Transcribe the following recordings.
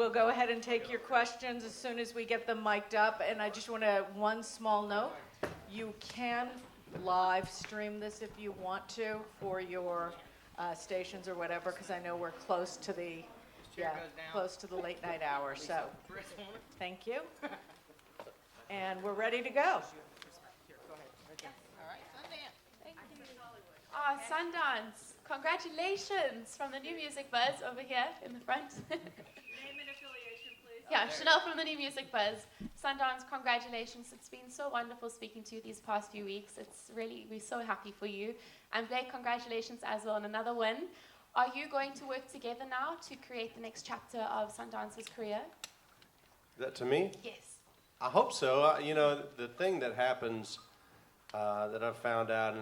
We'll go ahead and take your questions as soon as we get them mic'd up. And I just want to, one small note, you can live stream this if you want to for your stations or whatever, because I know we're close to the late night hour. So thank you. And we're ready to go. Sundance. Congratulations from the New Music Buzz over here in the front. Name and affiliation, please. Yeah, Chanel from the New Music Buzz. Sundance, congratulations. It's been so wonderful speaking to you these past few weeks. We're so happy for you. And Blake, congratulations as well on another win. Are you going to work together now to create the next chapter of Sundance's career? Is that to me? Yes. I hope so. The thing that happens that I've found out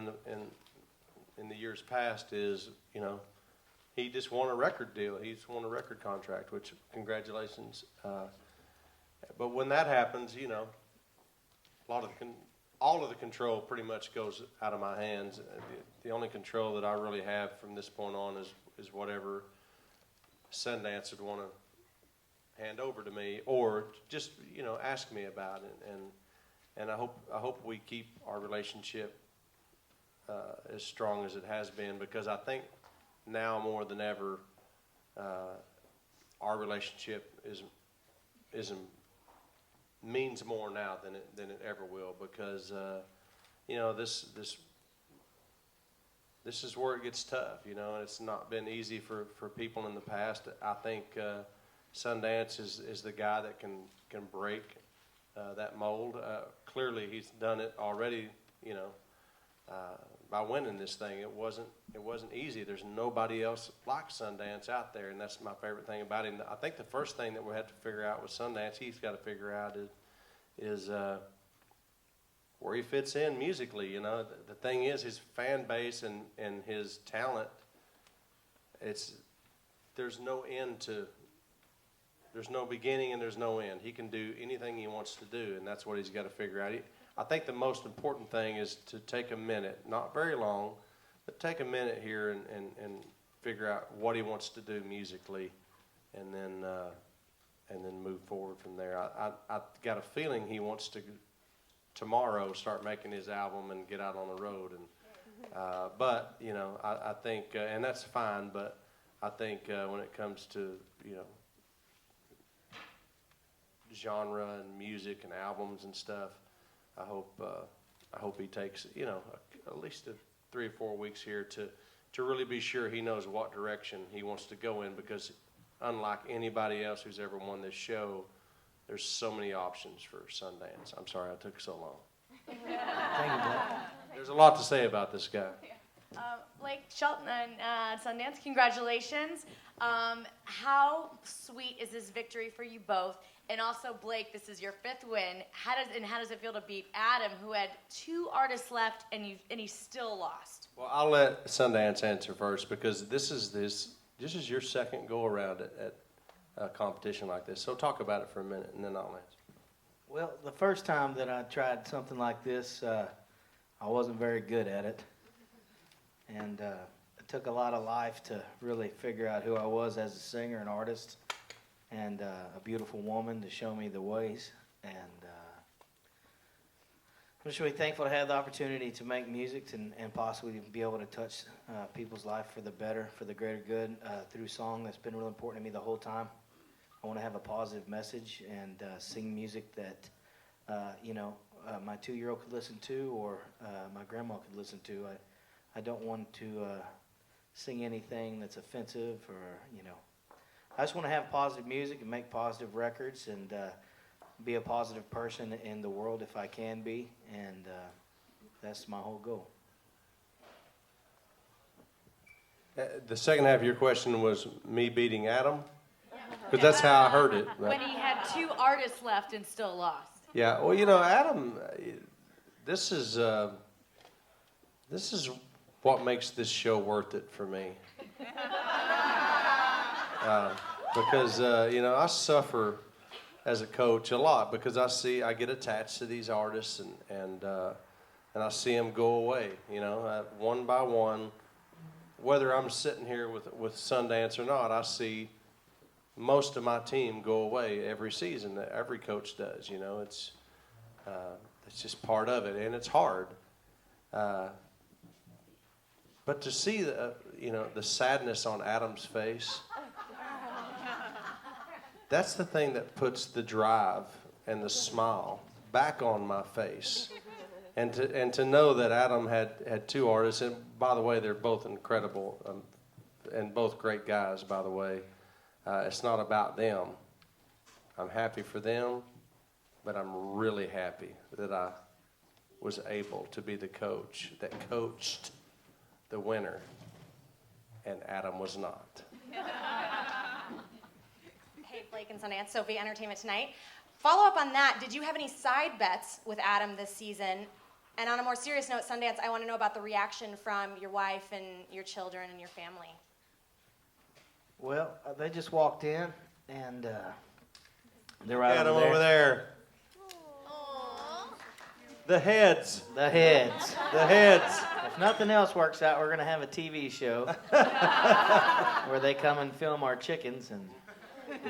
in the years past is, he just won a record deal. He's won a record contract, which congratulations. But when that happens, all of the control pretty much goes out of my hands. The only control that I really have from this point on is whatever Sundance would want to hand over to me, or just ask me about it. And I hope we keep our relationship as strong as it has been, because I think now more than ever, our relationship means more now than it ever will, because this is where it gets tough, and it's not been easy for people in the past. I think Sundance is the guy that can break that mold. Clearly, he's done it already, by winning this thing. It wasn't easy. There's nobody else like Sundance out there, and that's my favorite thing about him. I think the first thing that we had to figure out with Sundance, he's got to figure out is where he fits in musically. The thing is, his fan base and his talent, there's no beginning and there's no end. He can do anything he wants to do, and that's what he's got to figure out. I think the most important thing is to take a minute, not very long, but take a minute here and figure out what he wants to do musically, and then move forward from there. I got a feeling he wants to tomorrow start making his album and get out on the road, but I think and that's fine. But I think when it comes to genre and music and albums and stuff, I hope he takes at least 3 or 4 weeks here to really be sure he knows what direction he wants to go in, because unlike anybody else who's ever won this show, there's so many options for Sundance. I'm sorry I took so long. Thank you, Blake. There's a lot to say about this guy. Blake, Shelton, and Sundance, congratulations. How sweet is this victory for you both? And also, Blake, this is your 5th win. How does it feel to beat Adam, who had 2 artists left and he still lost? Well, I'll let Sundance answer first, because this is your second go around at a competition like this. So talk about it for a minute, and then I'll answer. Well, the first time that I tried something like this, I wasn't very good at it, and it took a lot of life to really figure out who I was as a singer and artist, and a beautiful woman to show me the ways. And I'm just really thankful to have the opportunity to make music and possibly be able to touch people's life for the better, for the greater good, through song. That's been really important to me the whole time. I want to have a positive message and sing music that my 2-year-old could listen to, or my grandma could listen to. I don't want to sing anything that's offensive, or I just want to have positive music and make positive records, and be a positive person in the world if I can be, and that's my whole goal. The second half of your question was me beating Adam? Because that's how I heard it. When he had 2 artists left and still lost. Yeah, well, Adam, this is what makes this show worth it for me. Because I suffer as a coach a lot, because I get attached to these artists, and I see them go away, one by one. Whether I'm sitting here with Sundance or not, I see most of my team go away every season. Every coach does, you know. It's just part of it, and it's hard. But to see the sadness on Adam's face, that's the thing that puts the drive and the smile back on my face. And to know that Adam had two artists, and by the way, they're both incredible, and both great guys, by the way. It's not about them. I'm happy for them, but I'm really happy that I was able to be the coach that coached the winner, and Adam was not. Hey, Blake and Sundance, Sophie Entertainment Tonight. Follow up on that, did you have any side bets with Adam this season? And on a more serious note, Sundance, I want to know about the reaction from your wife and your children and your family. Well, they just walked in, and they're right Adam over over there. The heads. The heads. The heads. If nothing else works out, we're going to have a TV show where they come and film our chickens and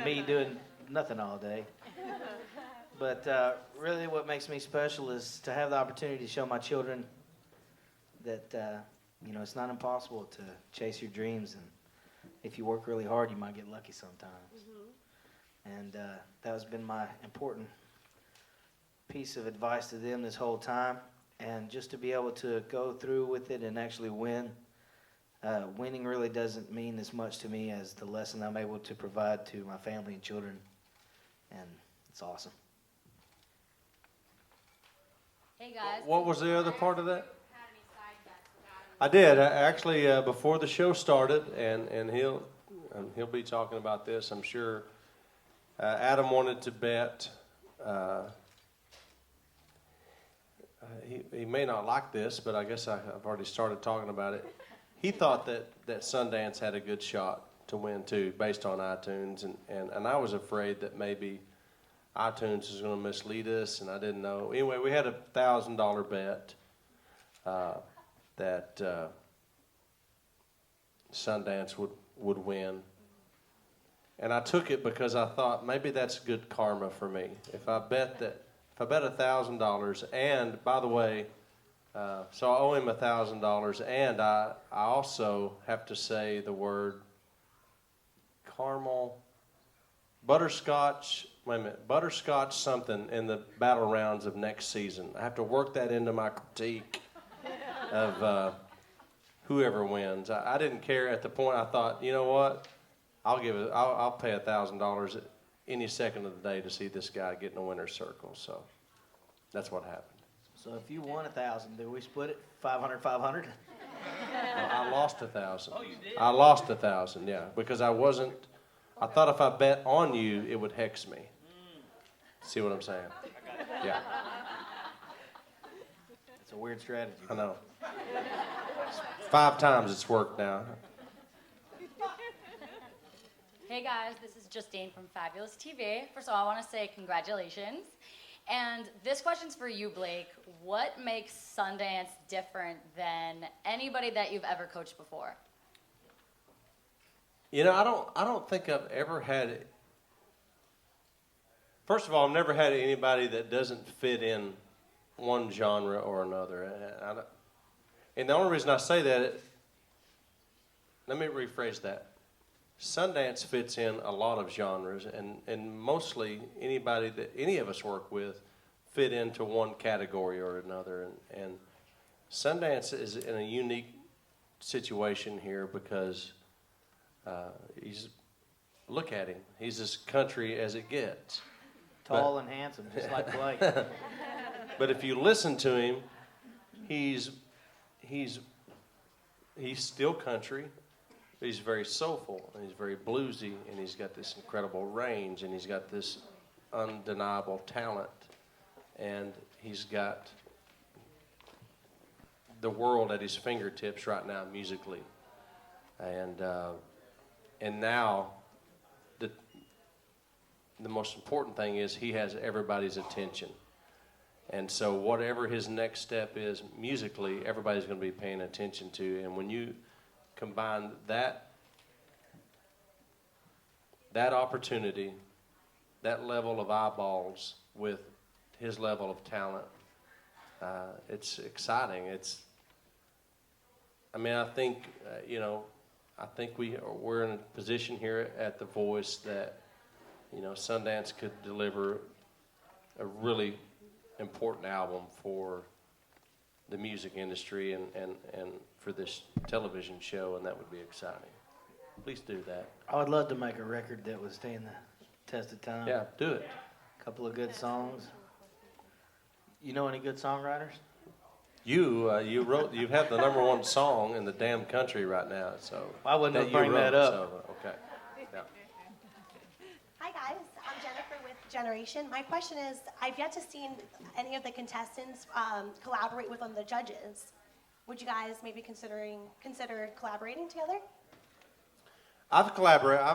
me doing nothing all day. But really what makes me special is to have the opportunity to show my children that, it's not impossible to chase your dreams. And if you work really hard, you might get lucky sometimes. And that has been my important piece of advice to them this whole time. And just to be able to go through with it and actually win. Winning really doesn't mean as much to me as the lesson I'm able to provide to my family and children. And it's awesome. Hey guys. What was the other part of that? I did. Actually, before the show started, and he'll be talking about this, I'm sure. Adam wanted to bet. He may not like this, but I guess I've already started talking about it. He thought that Sundance had a good shot to win too, based on iTunes, and I was afraid that maybe iTunes is going to mislead us, and I didn't know. Anyway, we had a $1,000 bet that Sundance would win, and I took it because I thought maybe that's good karma for me. If I bet $1,000, and by the way, so I owe him $1,000, and I also have to say the word caramel, butterscotch. Wait a minute, butterscotch something in the battle rounds of next season. I have to work that into my critique of whoever wins. I didn't care at the point. I thought, you know what? I'll pay $1,000 any second of the day to see this guy get in the winner's circle. So that's what happened. So if you won 1,000, do we split it 500, 500? I lost 1,000. Oh, you did? I lost 1,000, yeah, because I thought if I bet on you, it would hex me. See what I'm saying? Yeah. It's a weird strategy. I know. 5 times it's worked now. Hey guys, this is Justine from Fabulous TV. First of all, I want to say congratulations. And this question's for you, Blake. What makes Sundance different than anybody that you've ever coached before? You know, I don't think I've ever had it. First of all, I've never had anybody that doesn't fit in one genre or another. And the only reason I say that, let me rephrase that. Sundance fits in a lot of genres, and mostly anybody that any of us work with fit into one category or another. And Sundance is in a unique situation here because look at him. He's as country as it gets. Tall and handsome, just like Blake. But if you listen to him, he's still country. He's very soulful, and he's very bluesy, and he's got this incredible range, and he's got this undeniable talent, and he's got the world at his fingertips right now musically. And now the most important thing is he has everybody's attention. And so whatever his next step is musically, everybody's going to be paying attention to. And when you combine that that opportunity, that level of eyeballs with his level of talent, it's exciting. I think, I think we're in a position here at The Voice that, Sundance could deliver a really important album for the music industry and for this television show, and that would be exciting. Please do that. I would love to make a record that would stand the test of time. Yeah, do it. A couple of good songs. You know any good songwriters? You have the number one song in the damn country right now, so. I wouldn't that have you bring that wrote, up. so, okay. Yeah. Hi guys, I'm Jennifer with Generation. My question is, I've yet to see any of the contestants collaborate with one of the judges. Would you guys maybe consider collaborating together? I've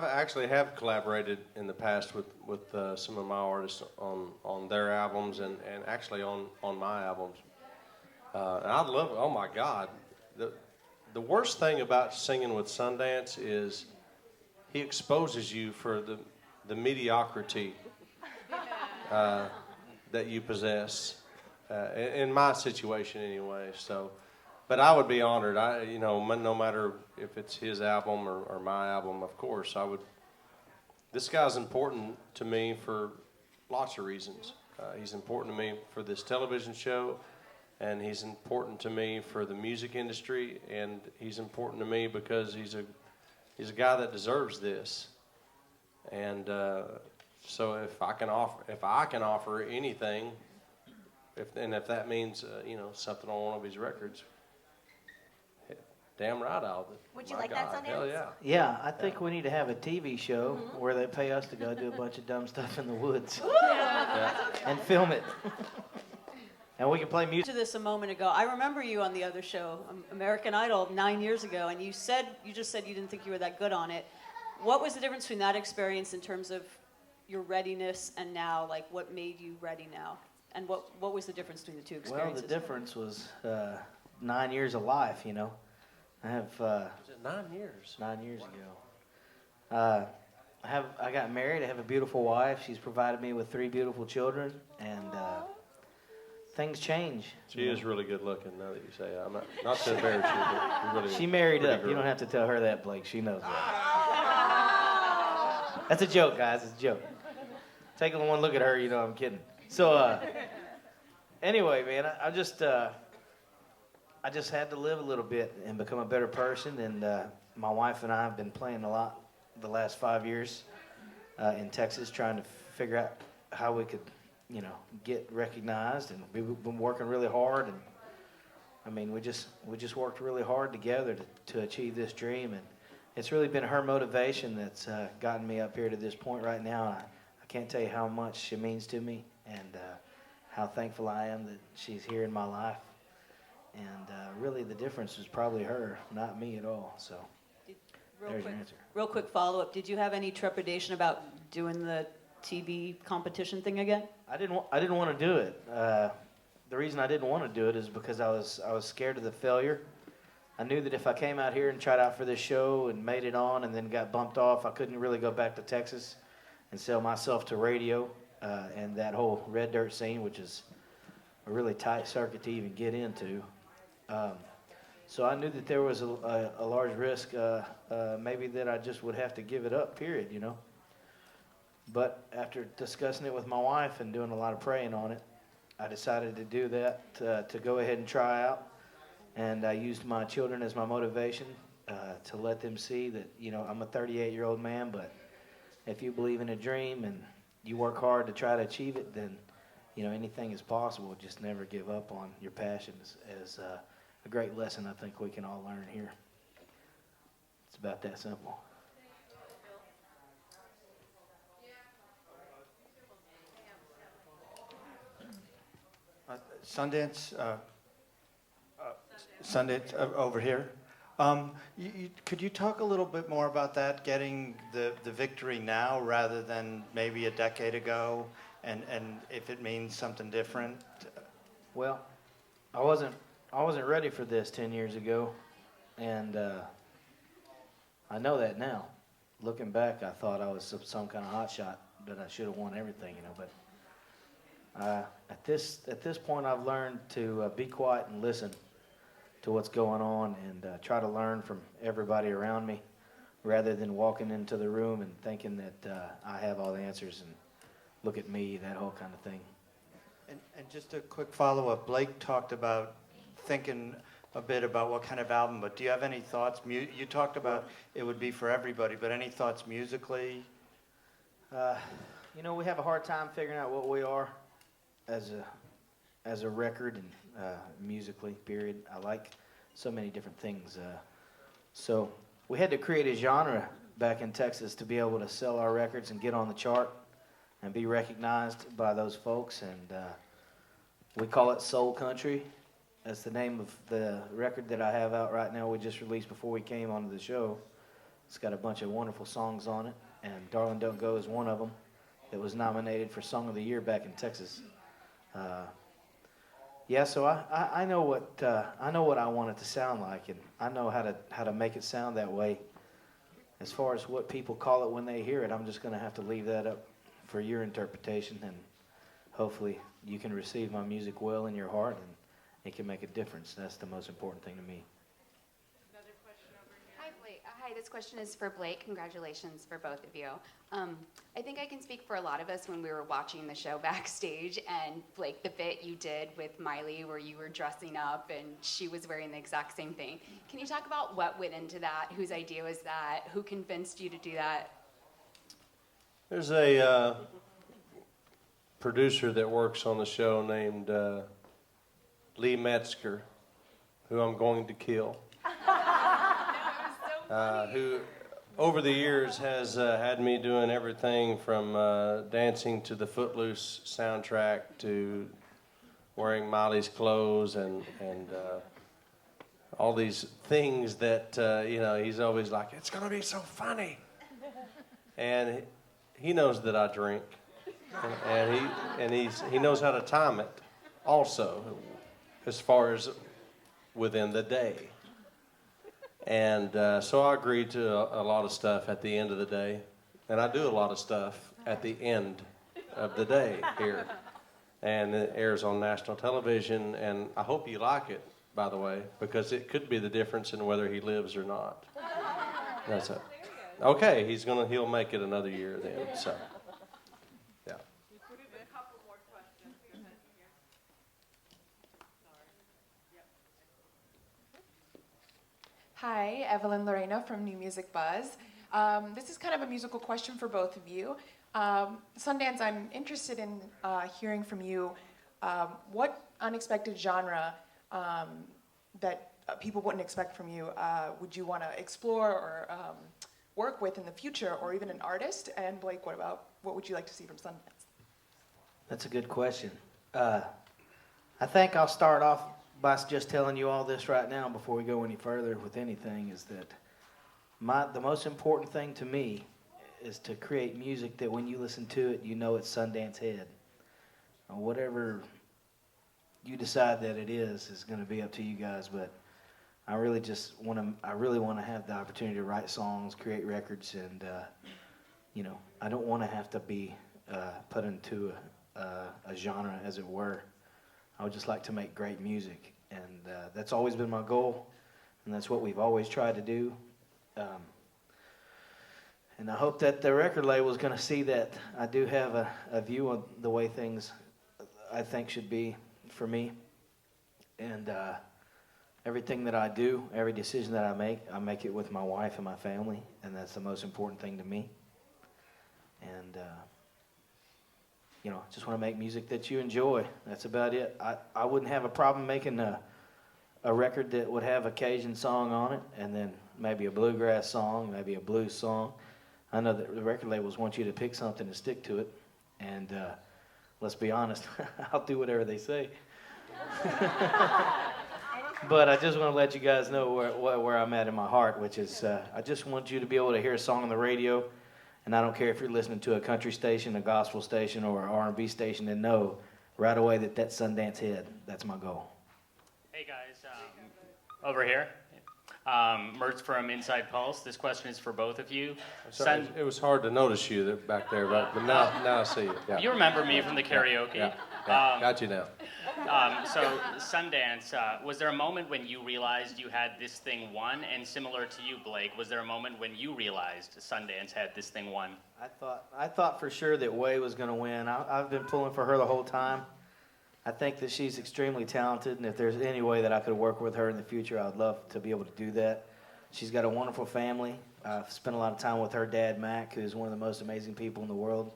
actually have collaborated in the past with some of my artists on their albums and actually on my albums. And I love it. Oh my God. The worst thing about singing with Sundance is he exposes you for the mediocrity that you possess, in my situation anyway. So, but I would be honored. No matter if it's his album or my album, of course, I would. This guy's important to me for lots of reasons. He's important to me for this television show, and he's important to me for the music industry, and he's important to me because he's a guy that deserves this. And so if I can offer anything, if that means something on one of his records, damn right I'll do. Would you My like God, that, Sundance? hell yeah. Yeah, I think we need to have a TV show where they pay us to go do a bunch of dumb stuff in the woods and film it. And we can play music. To this a moment ago. I remember you on the other show, American Idol, 9 years ago, and you just said you didn't think you were that good on it. What was the difference between that experience in terms of your readiness and now, like what made you ready now? And what was the difference between the two experiences? Well, the difference was 9 years of life, I have Was it 9 years? 9 years ago. I got married. I have a beautiful wife. She's provided me with 3 beautiful children, and things change. She is really good looking. Now that you say it. I'm not to embarrass you, but you're really. She married pretty up. girl. You don't have to tell her that, Blake. She knows that. That's a joke, guys. It's a joke. Take one look at her, I'm kidding. So, anyway, man, I just had to live a little bit and become a better person. And my wife and I have been playing a lot the last 5 years in Texas, trying to figure out how we could, get recognized. And we've been working really hard. And I mean, we just worked really hard together to achieve this dream. And it's really been her motivation that's gotten me up here to this point right now. I can't tell you how much she means to me and how thankful I am that she's here in my life. And really the difference was probably her, not me at all. So there's your answer. Real quick follow-up. Did you have any trepidation about doing the TV competition thing again? I didn't want to do it. The reason I didn't want to do it is because I was scared of the failure. I knew that if I came out here and tried out for this show and made it on and then got bumped off, I couldn't really go back to Texas and sell myself to radio and that whole red dirt scene, which is a really tight circuit to even get into. So I knew that there was a large risk, maybe that I just would have to give it up, period, But after discussing it with my wife and doing a lot of praying on it, I decided to do that, to go ahead and try out. And I used my children as my motivation to let them see that, I'm a 38-year-old man, but if you believe in a dream and you work hard to try to achieve it, then, anything is possible. Just never give up on your passions as a great lesson I think we can all learn here. It's about that simple. Sundance over here. Could you talk a little bit more about that, getting the victory now rather than maybe a decade ago, and if it means something different? Well, I wasn't ready for this 10 years ago, and I know that now. looking back, I thought I was some kind of hot shot, that I should have won everything, you know. But at this point, I've learned to be quiet and listen to what's going on, and try to learn from everybody around me, rather than walking into the room and thinking that I have all the answers and look at me, that whole kind of thing. And just a quick follow-up. Blake talked about thinking a bit about what kind of album, but do you have any thoughts? You talked about it would be for everybody, but any thoughts musically? You know, we have a hard time figuring out what we are as a record and musically, period. I like so many different things. So we had to create a genre back in Texas to be able to sell our records and get on the chart and be recognized by those folks. And we call it Soul Country. That's the name of the record that I have out right now. We just released before we came onto the show. It's got a bunch of wonderful songs on it, and Darling Don't Go is one of them that was nominated for Song of the Year back in Texas. Yeah, so I know what I want it to sound like, and I know how to make it sound that way. As far as what people call it when they hear it, I'm just going to have to leave that up for your interpretation, and hopefully you can receive my music well in your heart, and it can make a difference. That's the most important thing to me. Hi, Blake. Hi, this question is for Blake. Congratulations for both of you. I think I can speak for a lot of us when we were watching the show backstage, and Blake, the bit you did with Miley where you were dressing up and she was wearing the exact same thing. Can you talk about what went into that? Whose idea was that? Who convinced you to do that? There's a producer that works on the show named Lee Metzger, who I'm going to kill, who over the years has had me doing everything from dancing to the Footloose soundtrack to wearing Miley's clothes and all these things that, he's always like, it's going to be so funny. And he knows that I drink, and he knows how to time it also, as far as within the day. And so I agreed to a lot of stuff at the end of the day. And I do a lot of stuff at the end of the day here. And it airs on national television. And I hope you like it, by the way, because it could be the difference in whether he lives or not. That's it. Okay, he'll make it another year then. So, yeah. Hi, Evelyn Lorena from New Music Buzz. This is kind of a musical question for both of you. Sundance, I'm interested in hearing from you what unexpected genre that people wouldn't expect from you would you want to explore or work with in the future, or even an artist? And Blake, what would you like to see from Sundance? That's a good question. I think I'll start off by just telling you all this right now before we go any further with anything, is that the most important thing to me is to create music that when you listen to it, you know it's Sundance Head. Whatever you decide that it is going to be up to you guys, but I really want to have the opportunity to write songs, create records, and I don't want to have to be put into a genre, as it were. I would just like to make great music, and that's always been my goal, and that's what we've always tried to do. And I hope that the record label is going to see that I do have a view on the way things I think should be for me, and everything that I do, every decision that I make it with my wife and my family, and that's the most important thing to me. And just want to make music that you enjoy. That's about it. I wouldn't have a problem making a record that would have a Cajun song on it, and then maybe a bluegrass song, maybe a blues song. I know that the record labels want you to pick something and stick to it, and let's be honest, I'll do whatever they say. But I just want to let you guys know where I'm at in my heart, which is I just want you to be able to hear a song on the radio, and I don't care if you're listening to a country station, a gospel station, or an R&B station, and know right away that that's Sundance Head. That's my goal. Hey guys, over here. Mertz from Inside Pulse. This question is for both of you. Sorry, it was hard to notice you back there, but now I see you. Yeah. You remember me from the karaoke. Yeah. Got you now. So Sundance, was there a moment when you realized you had this thing won? And similar to you, Blake, was there a moment when you realized Sundance had this thing won? I thought for sure that Way was going to win. I've been pulling for her the whole time. I think that she's extremely talented, and if there's any way that I could work with her in the future, I would love to be able to do that. She's got a wonderful family. I've spent a lot of time with her dad, Mac, who's one of the most amazing people in the world.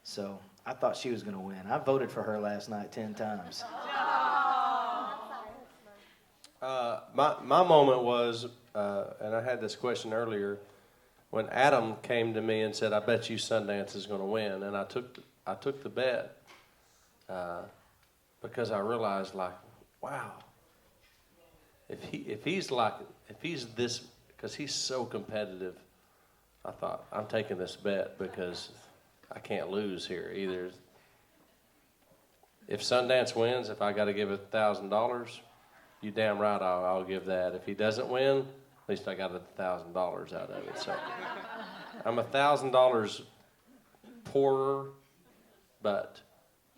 So I thought she was going to win. I voted for her last night 10 times. My moment was, and I had this question earlier, when Adam came to me and said, "I bet you Sundance is going to win," and I took the bet because I realized, like, wow, if he's this, because he's so competitive, I thought, I'm taking this bet because I can't lose here either. If Sundance wins, if I got to give $1,000, you damn right I'll give that. If he doesn't win, at least I got $1,000 out of it. So I'm $1,000 poorer, but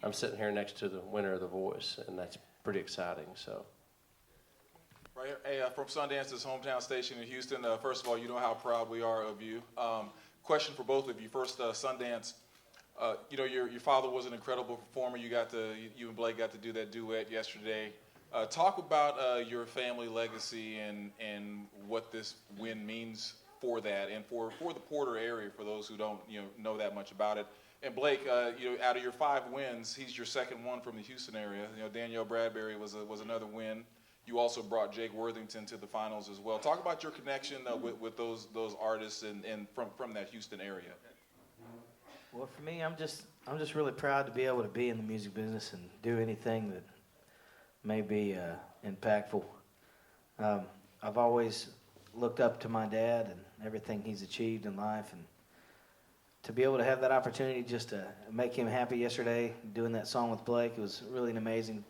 I'm sitting here next to the winner of The Voice, and that's pretty exciting. So. Right here, hey, from Sundance's hometown station in Houston. First of all, you know how proud we are of you. Question for both of you. First, Sundance. You know, your father was an incredible performer. You and Blake got to do that duet yesterday. Talk about your family legacy and what this win means for that, and for the Porter area, for those who don't know that much about it. And Blake, out of your 5 wins, he's your second one from the Houston area. Danielle Bradbury was another win. You also brought Jake Worthington to the finals as well. Talk about your connection with those artists and from that Houston area. Well, for me, I'm just really proud to be able to be in the music business and do anything that may be impactful. I've always looked up to my dad and everything he's achieved in life, and to be able to have that opportunity just to make him happy yesterday, doing that song with Blake, it was really an amazing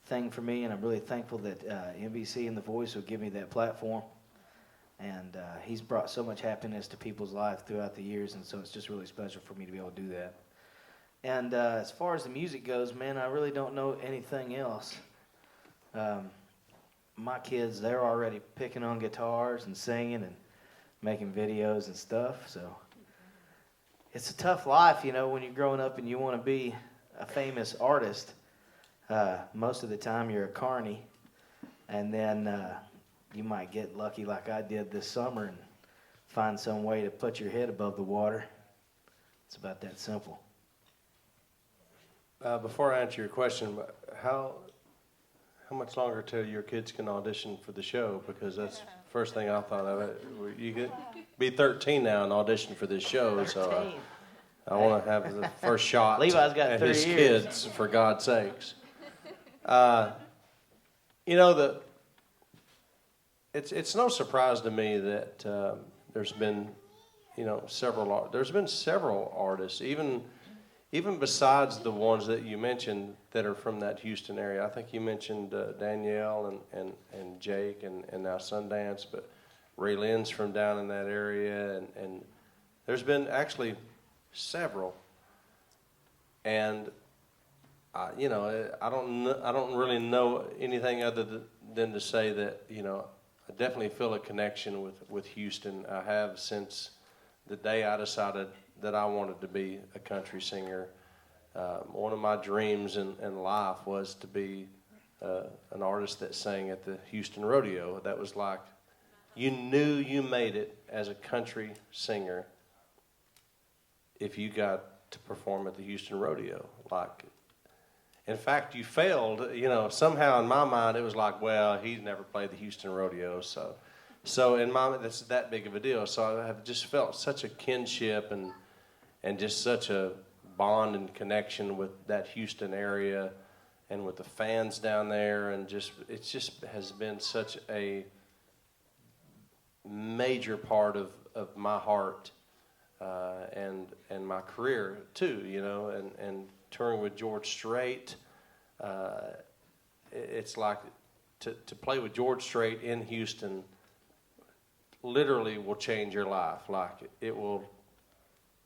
thing for me, and I'm really thankful that NBC and The Voice would give me that platform. And he's brought so much happiness to people's lives throughout the years, and so it's just really special for me to be able to do that. And as far as the music goes, man, I really don't know anything else. My kids, they're already picking on guitars and singing and making videos and stuff, so it's a tough life, when you're growing up and you want to be a famous artist. Most of the time you're a carny, and then you might get lucky like I did this summer and find some way to put your head above the water. It's about that simple. Before I answer your question, how much longer till your kids can audition for the show? Because that's the first thing I thought of. You could be 13 now and audition for this show, so I want to have the first shot Levi's got at 3 his years. kids, for God's sakes. It's no surprise to me that there's been several artists, even besides the ones that you mentioned that are from that Houston area. I think you mentioned Danielle and Jake and now Sundance, but Ray Lynn's from down in that area, and there's been actually several. And I don't really know anything other than to say that I definitely feel a connection with Houston. I have since the day I decided that I wanted to be a country singer. One of my dreams in life was to be an artist that sang at the Houston Rodeo. That was like, you knew you made it as a country singer if you got to perform at the Houston Rodeo. Like, in fact, you failed. Somehow in my mind it was like, well, he's never played the Houston Rodeo, so in my mind that's that big of a deal. So I have just felt such a kinship and just such a bond and connection with that Houston area and with the fans down there, and it just has been such a major part of my heart and my career too, and touring with George Strait. It's like to play with George Strait in Houston literally will change your life. Like it will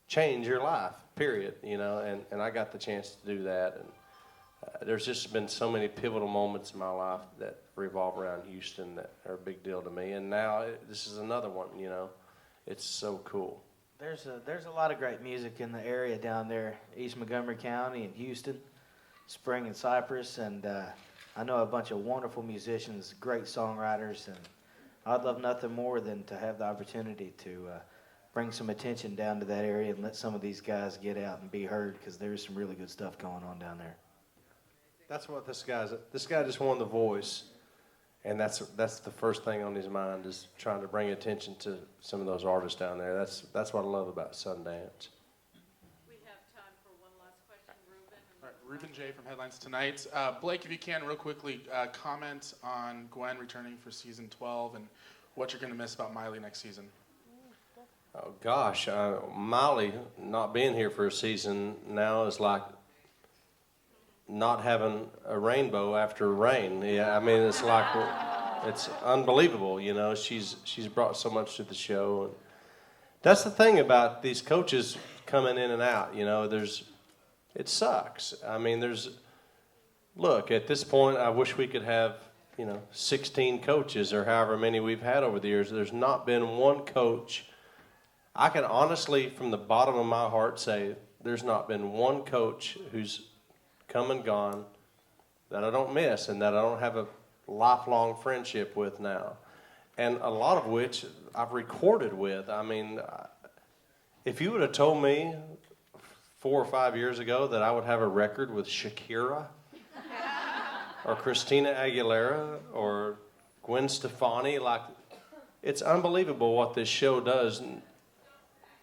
change your life, period, you know, and I got the chance to do that. And there's just been so many pivotal moments in my life that revolve around Houston that are a big deal to me. And now this is another one, you know. It's so cool. There's a lot of great music in the area down there, East Montgomery County and Houston, Spring and Cypress, and I know a bunch of wonderful musicians, great songwriters, and I'd love nothing more than to have the opportunity to bring some attention down to that area and let some of these guys get out and be heard, because there's some really good stuff going on down there. That's what this guy just won The Voice, and that's the first thing on his mind, is trying to bring attention to some of those artists down there. That's what I love about Sundance. We have time for one last question, Ruben. All right, Ruben J. from Headlines Tonight. Blake, if you can, real quickly, comment on Gwen returning for season 12 and what you're going to miss about Miley next season. Oh gosh, Miley not being here for a season now is like not having a rainbow after rain. Yeah, I mean, it's like, it's unbelievable, you know. She's brought so much to the show. And that's the thing about these coaches coming in and out, you know. It sucks. I mean, look, at this point, I wish we could have, 16 coaches or however many we've had over the years. There's not been one coach. I can honestly, from the bottom of my heart, say there's not been one coach who's come and gone that I don't miss and that I don't have a lifelong friendship with now. And a lot of which I've recorded with. I mean, if you would have told me 4 or 5 years ago that I would have a record with Shakira or Christina Aguilera or Gwen Stefani, like, it's unbelievable what this show does.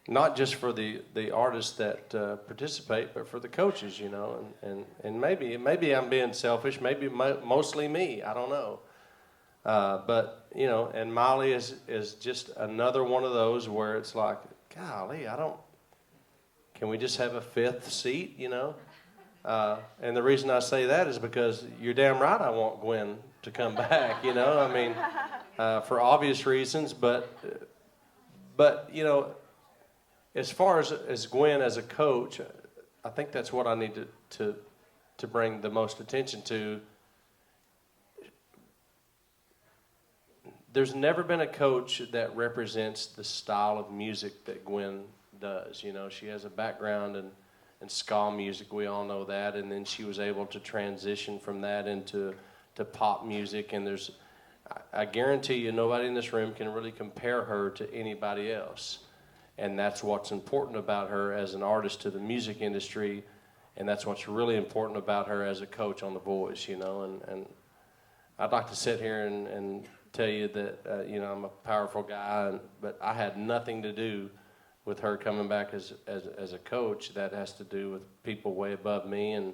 Not just for the artists that participate, but for the coaches, you know. And maybe I'm being selfish. Maybe mostly me. I don't know. But and Miley is just another one of those where it's like, golly, can we just have a 5th seat, you know? And the reason I say that is because you're damn right I want Gwen to come back, you know. I mean, for obvious reasons, but as far as Gwen as a coach, I think that's what I need to bring the most attention to. There's never been a coach that represents the style of music that Gwen does. You know, she has a background in ska music, we all know that, and then she was able to transition from that into pop music, and I guarantee you nobody in this room can really compare her to anybody else. And that's what's important about her as an artist to the music industry, and that's what's really important about her as a coach on The Voice, you know. And I'd like to sit here and tell you that, I'm a powerful guy, but I had nothing to do with her coming back as a coach. That has to do with people way above me, and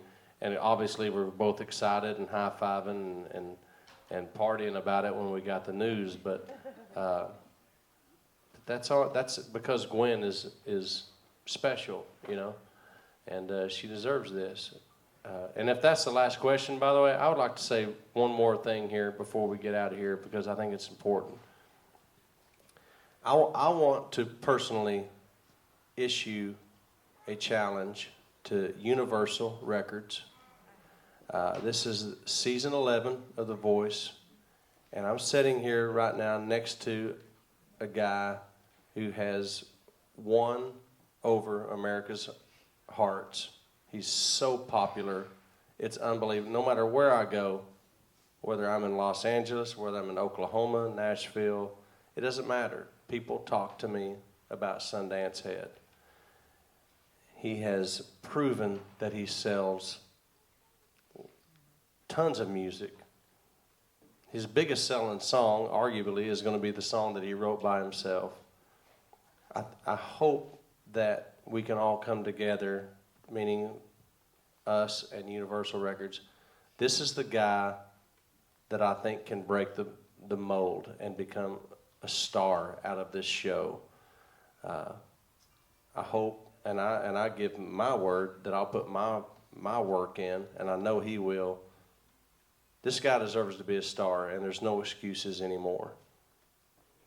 obviously we're both excited and high-fiving and partying about it when we got the news, but that's all. That's because Gwen is special, you know, and she deserves this. And if that's the last question, by the way, I would like to say one more thing here before we get out of here, because I think it's important. I want to personally issue a challenge to Universal Records. This is season 11 of The Voice, and I'm sitting here right now next to a guy who has won over America's hearts. He's so popular. It's unbelievable. No matter where I go, whether I'm in Los Angeles, whether I'm in Oklahoma, Nashville, it doesn't matter. People talk to me about Sundance Head. He has proven that he sells tons of music. His biggest selling song, arguably, is going to be the song that he wrote by himself. I hope that we can all come together, meaning us and Universal Records. This is the guy that I think can break the mold and become a star out of this show. I hope, and I give my word that I'll put my work in, and I know he will. This guy deserves to be a star, and there's no excuses anymore.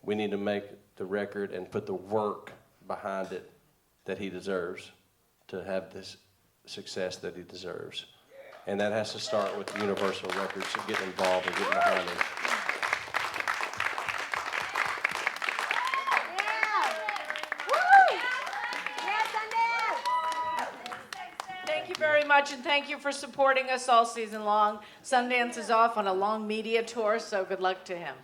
we need to make the record and put the work behind it that he deserves to have this success that he deserves. And that has to start with Universal Records and getting involved and getting behind him. Thank you very much, and thank you for supporting us all season long. Sundance is off on a long media tour, so good luck to him.